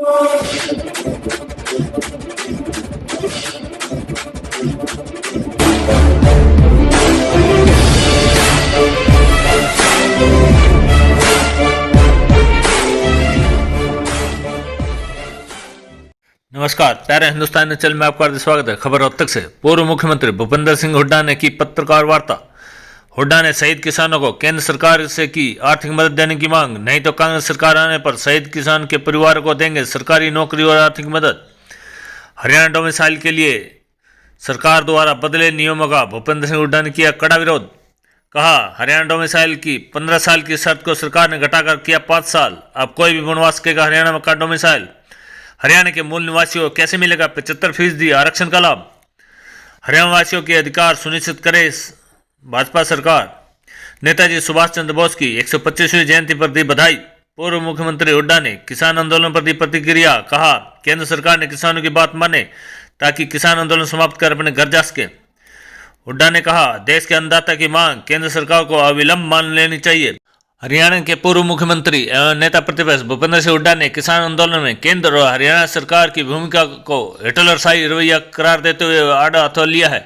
नमस्कार, प्यारे हिंदुस्तानी चैनल में आपका स्वागत है। खबर अब तक से। पूर्व मुख्यमंत्री भूपेंद्र सिंह हुड्डा ने की पत्रकार वार्ता। हुड्डा ने शहीद किसानों को केंद्र सरकार से की आर्थिक मदद देने की मांग। नहीं तो कांग्रेस सरकार आने पर शहीद किसान के परिवार को देंगे सरकारी नौकरी और आर्थिक मदद। हरियाणा डोमिसाइल के लिए सरकार द्वारा बदले नियमों का भूपेंद्र सिंह हुड्डा ने किया कड़ा विरोध। कहा, हरियाणा डोमिसाइल की 15 साल की शर्त को सरकार ने घटाकर किया 5 साल। अब कोई भी बनवा सकेगा हरियाणा का डोमिसाइल। हरियाणा के मूल निवासियों को कैसे मिलेगा 75% आरक्षण का लाभ। हरियाणा वासियों के अधिकार सुनिश्चित करे भाजपा सरकार। नेताजी सुभाष चंद्र बोस की 125वीं जयंती पर दी बधाई। पूर्व मुख्यमंत्री हुड्डा ने किसान आंदोलन पर दी प्रतिक्रिया। कहा, केंद्र सरकार ने किसानों की बात माने ताकि किसान आंदोलन समाप्त कर अपने घर जा सके। हुड्डा ने कहा, देश के अन्नदाता की मांग केंद्र सरकार को अविलंब मान लेनी चाहिए। हरियाणा के पूर्व मुख्यमंत्री एवं नेता प्रतिपक्ष भूपेंद्र सिंह हुड्डा ने किसान आंदोलन में केंद्र और हरियाणा सरकार की भूमिका को हिटलरशाही रवैया करार देते हुए आड़ा हाथों लिया है।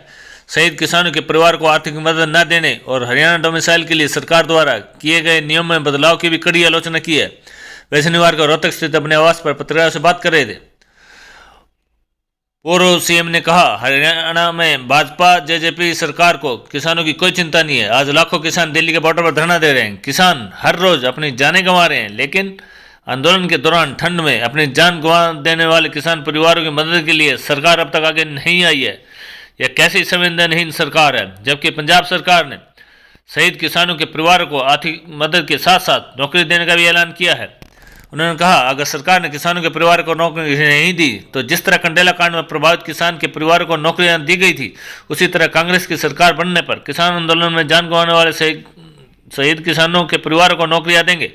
शहीद किसानों के परिवार को आर्थिक मदद न देने और हरियाणा डोमिसाइल के लिए सरकार द्वारा किए गए नियम में बदलाव की भी कड़ी आलोचना की है। वे शनिवार को रोहतक स्थित अपने आवास पर पत्रकारों से बात कर रहे थे। पूर्व सीएम ने कहा, हरियाणा में भाजपा जेजेपी सरकार को किसानों की कोई चिंता नहीं है। आज लाखों किसान दिल्ली के बॉर्डर पर धरना दे रहे हैं। किसान हर रोज अपनी जानें गंवा रहे हैं, लेकिन आंदोलन के दौरान ठंड में अपनी जान गंवा देने वाले किसान परिवारों की मदद के लिए सरकार अब तक आगे नहीं आई है। यह कैसी संवेदनहीन सरकार है। जबकि पंजाब सरकार ने शहीद किसानों के परिवारों को आर्थिक मदद के साथ साथ नौकरी देने का भी ऐलान किया है। उन्होंने कहा, अगर सरकार ने किसानों के परिवार को नौकरी नहीं दी तो जिस तरह कंडेला कांड में प्रभावित किसान के परिवार को नौकरियां दी गई थी, उसी तरह कांग्रेस की सरकार बनने पर किसान आंदोलन में जान गंवाने वाले शहीद किसानों के परिवार को नौकरियां देंगे।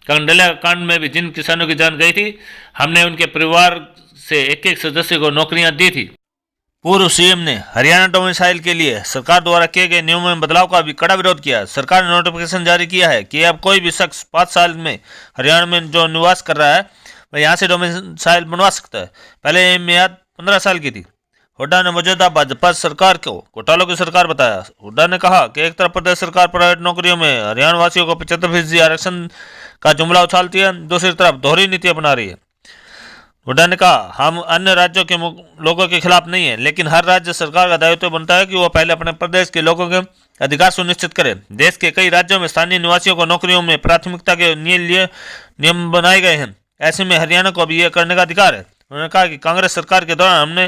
कंडेला कांड में भी जिन किसानों की जान गई थी, हमने उनके परिवार से एक सदस्य को नौकरियां दी थी। पूर्व सीएम ने हरियाणा डोमिसाइल के लिए सरकार द्वारा किए गए नियमों में बदलाव का भी कड़ा विरोध किया। सरकार ने नोटिफिकेशन जारी किया है कि अब कोई भी शख्स 5 साल में हरियाणा में जो निवास कर रहा है वह यहाँ से डोमिसाइल बनवा सकता है। पहले ये मियाद 15 साल की थी। हुड्डा ने मौजूदा भाजपा सरकार को घोटालों की सरकार बताया। हुड्डा ने कहा कि एक तरफ प्रदेश सरकार प्राइवेट नौकरियों में हरियाणा वासियों को 75% आरक्षण का जुमला उछालती है, दूसरी तरफ दोहरी नीति अपना रही है। हुड्डा ने कहा, हम अन्य राज्यों के लोगों के खिलाफ नहीं है, लेकिन हर राज्य सरकार का दायित्व बनता है कि वह पहले अपने प्रदेश के लोगों के अधिकार सुनिश्चित करे। देश के कई राज्यों में स्थानीय निवासियों को नौकरियों में प्राथमिकता के लिए नियम बनाए गए हैं। ऐसे में हरियाणा को भी यह करने का अधिकार है। उन्होंने कहा कि कांग्रेस सरकार के दौरान हमने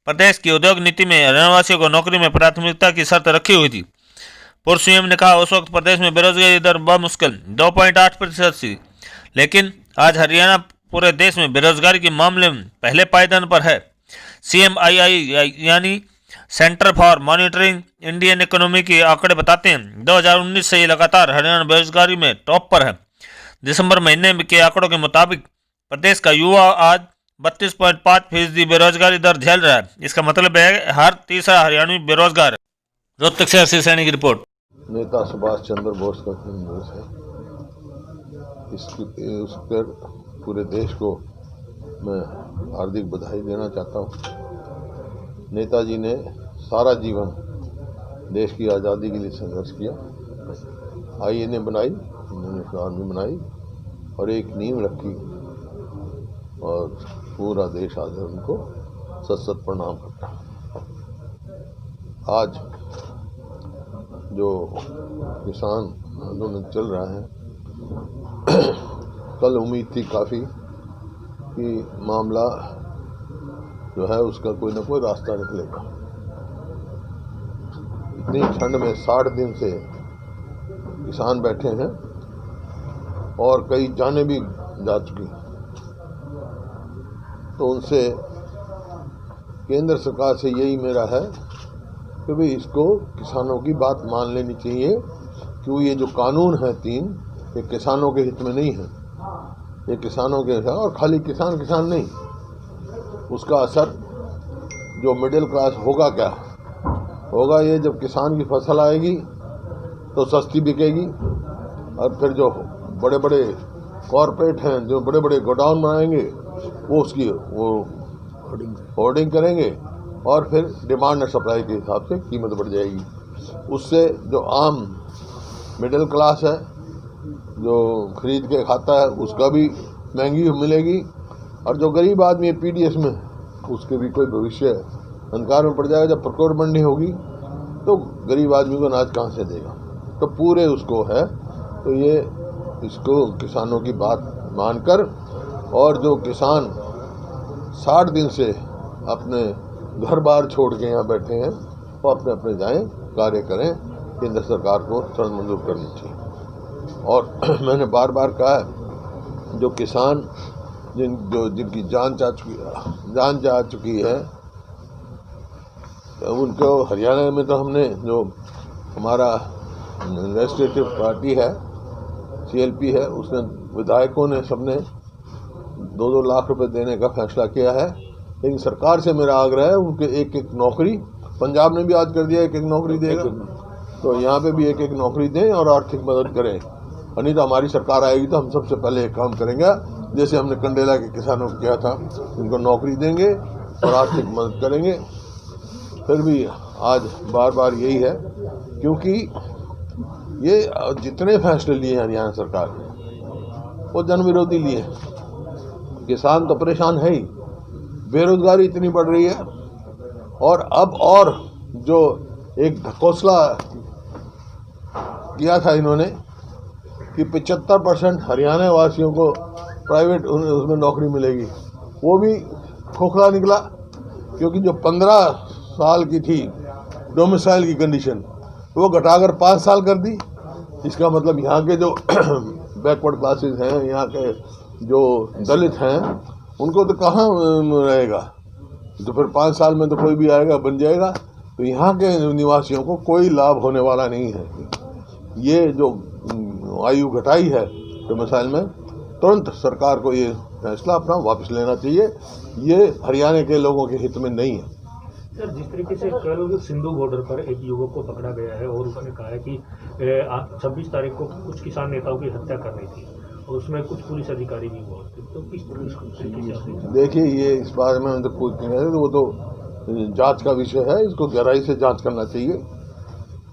प्रदेश की उद्योग नीति में हरियाणा वासियों को नौकरी में प्राथमिकता की शर्त रखी हुई थी। पूर्व सीएम ने कहा, उस वक्त प्रदेश में बेरोजगारी दर बमुश्किल 2.8% थी, लेकिन आज हरियाणा पूरे देश में बेरोजगारी के मामले में पहले पायदान पर है। CMII यानी centre for monitoring Indian economy के आंकड़े बताते हैं 2019 से ये लगातार हरियाणा बेरोजगारी में टॉप पर है। दिसंबर महीने के आंकड़ों के मुताबिक प्रदेश का युवा आज 32.5% बेरोजगारी दर झेल रहा है। इसका मतलब है हर तीसरा हरियाणवी बेरोजगार है। रोहतक से हर्षित सैनी की रिपोर्ट। नेता सुभाष चंद्र बोस का जन्मदिवस है। उस पर पूरे देश को मैं हार्दिक बधाई देना चाहता हूँ। नेताजी ने सारा जीवन देश की आज़ादी के लिए संघर्ष किया। INA बनाई, इंडियन आर्मी बनाई और एक नींव रखी और पूरा देश आज उनको सत प्रणाम करता है। आज जो किसान आंदोलन चल रहा है, कल उम्मीद थी काफ़ी कि मामला जो है उसका कोई ना कोई रास्ता निकलेगा। इतनी ठंड में 60 दिन से किसान बैठे हैं और कई जानें भी जा चुकी। तो उनसे केंद्र सरकार से यही मेरा है कि भाई इसको किसानों की बात मान लेनी चाहिए, क्योंकि ये जो कानून है 3, ये किसानों के हित में नहीं है। ये किसानों के, और खाली किसान नहीं, उसका असर जो मिडिल क्लास होगा क्या होगा। ये जब किसान की फसल आएगी तो सस्ती बिकेगी और फिर जो बड़े बड़े कॉरपोरेट हैं जो बड़े बड़े गोडाउन बनाएंगे वो उसकी वो होर्डिंग करेंगे और फिर डिमांड एंड सप्लाई के हिसाब से कीमत बढ़ जाएगी। उससे जो आम मिडिल क्लास है जो खरीद के खाता है उसका भी महंगी मिलेगी, और जो गरीब आदमी है पीडीएस में उसके भी कोई भविष्य अंधकार में पड़ जाएगा। जब प्रोक्योरमेंट नहीं होगी तो गरीब आदमी को अनाज कहाँ से देगा? तो पूरे उसको है, तो ये इसको किसानों की बात मानकर, और जो किसान 60 दिन से अपने घर बार छोड़ के यहाँ बैठे हैं वो अपने अपने जाएं, कार्य करें, केंद्र सरकार को तुरंत मंजूर करनी चाहिए। और मैंने बार बार कहा है जो किसान जिनकी जान जा चुकी है उनको हरियाणा में तो हमने जो हमारा लेजिस्लेटिव पार्टी है सीएलपी है उसने विधायकों ने सबने 2-2 लाख रुपए देने का फैसला किया है। लेकिन सरकार से मेरा आग्रह है उनके एक नौकरी, पंजाब ने भी आज कर दिया एक नौकरी देगा, तो यहाँ पे भी एक नौकरी दें और आर्थिक मदद करें। और नहीं तो हमारी सरकार आएगी तो हम सबसे पहले एक काम करेंगे जैसे हमने कंडेला के किसानों को किया था, उनको नौकरी देंगे और आर्थिक मदद करेंगे। फिर भी आज बार बार यही है, क्योंकि ये जितने फैसले लिए हरियाणा सरकार ने वो जन विरोधी लिए। किसान तो परेशान है ही, बेरोजगारी इतनी बढ़ रही है, और अब और जो एक ढकोसला किया था इन्होंने कि 75% हरियाणा वासियों को प्राइवेट उसमें नौकरी मिलेगी, वो भी खोखला निकला, क्योंकि जो 15 साल की थी डोमिसाइल की कंडीशन वो घटाकर 5 साल कर दी। इसका मतलब यहाँ के जो बैकवर्ड क्लासेस हैं, यहाँ के जो दलित हैं, उनको तो कहाँ रहेगा, तो फिर 5 साल में तो कोई भी आएगा बन जाएगा, तो यहाँ के निवासियों को कोई लाभ होने वाला नहीं है। ये जो आयु घटाई है डोमिसाइल में, तुरंत सरकार को ये फैसला अपना वापस लेना चाहिए, ये हरियाणा के लोगों के हित में नहीं है। सर, जिस तरीके से कल सिंधु बॉर्डर पर एक युवक को पकड़ा गया है और उसने कहा है कि 26 तारीख को कुछ किसान नेताओं की हत्या करनी थी और उसमें कुछ पुलिस अधिकारी भी हुआ, तो किस तरह? देखिए, ये इस बारे में तो कुछ नहीं है, वो तो जांच का विषय है, इसको गहराई से जांच करना चाहिए।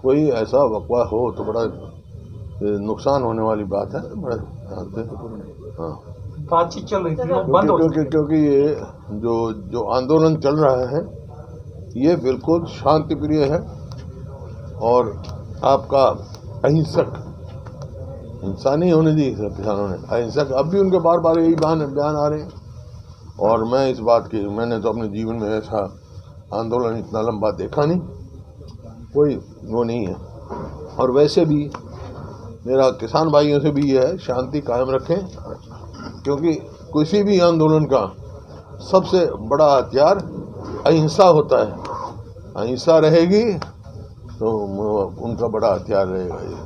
कोई ऐसा वकवा हो तो बड़ा नुकसान होने वाली बात है, बड़ा हाँ बातचीत चल रही थी क्योंकि ये जो आंदोलन चल रहा है ये बिल्कुल शांति प्रिय है, और आपका अहिंसक इंसान ही होने दी किसानों ने, अहिंसक। अब भी उनके बार बार यही बयान आ रहे हैं, और मैं इस बात की, मैंने तो अपने जीवन में ऐसा आंदोलन इतना लंबा देखा नहीं, कोई वो नहीं है। और वैसे भी मेरा किसान भाइयों से भी ये है, शांति कायम रखें, क्योंकि किसी भी आंदोलन का सबसे बड़ा हथियार अहिंसा होता है। अहिंसा रहेगी तो उनका बड़ा हथियार रहेगा ये।